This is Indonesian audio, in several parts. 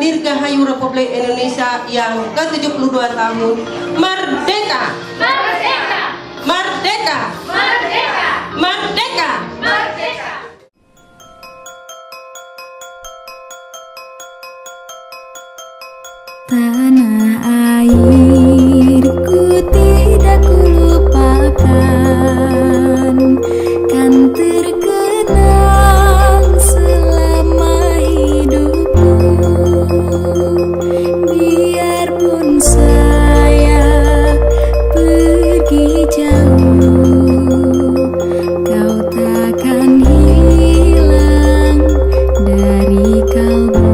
Dirgahayu Republik Indonesia yang ke-72 tahun. Merdeka! Merdeka! Merdeka! Merdeka! Merdeka! Merdeka! Tanah airku tidak kulupakan, kan terkenang selama hidupku. Biarpun saya pergi jauh, kau takkan hilang dari kalbu.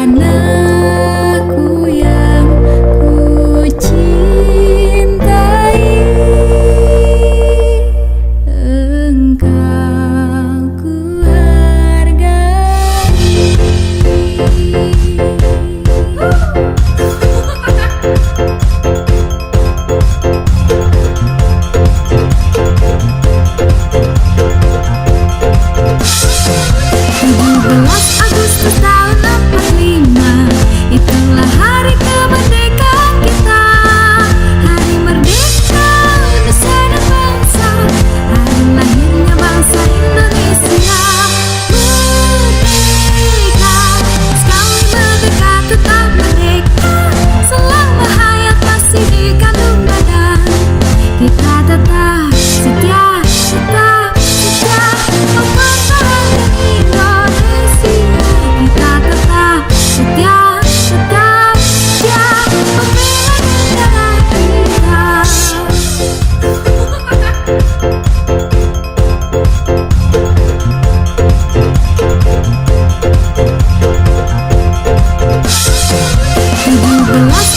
Tanahku yang ku cintai, engkau ku hargai. Agustus tahun 45, itulah hari kemerdekaan kita. Hari merdeka Indonesia dan bangsa, hari lahirnya bangsa Indonesia. Merdeka, sekali merdeka tetap merdeka. Selama hayat masih dikandung badan, kita tetap setia, tetap setia mempertahankan Indonesia. Kita tetap setia, tetap setia membela negara kita.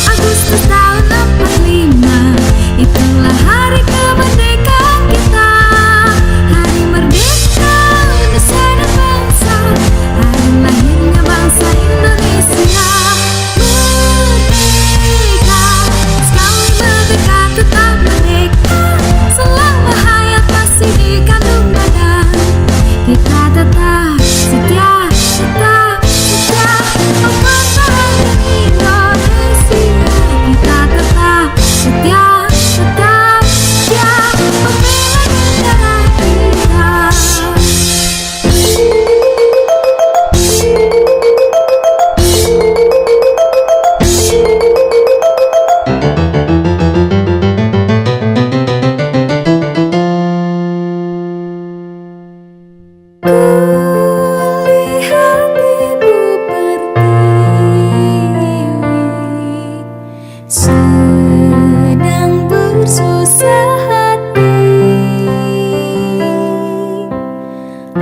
Agustus tahun 45, itulah hari kemerdekaan kita. Hari merdeka Indonesia dan bangsa, hari lahirnya bangsa Indonesia. Merdeka, sekali merdeka tetap merdeka. Selama hayat masih dikandung badan, kita tetap setia, tetap setia mempertahankan Indonesia. Kita tetap setia, tetap setia membela negara kita. Kulihat ibu pertiwi sedang bersusah hati.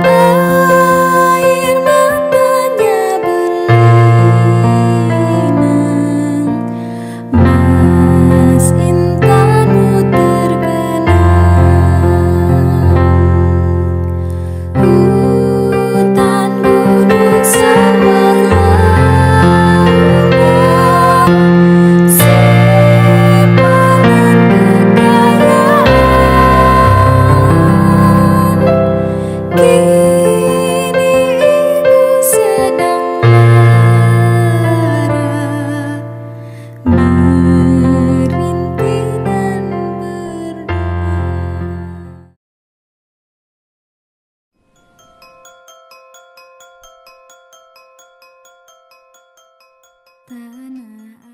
Air matanya berlinang, mas intanmu terkenang. Hutan, gunung, sawah, lautan, simpanan kekayaan. Kini ibu sedang lara, merintih dan berdoa. Tanah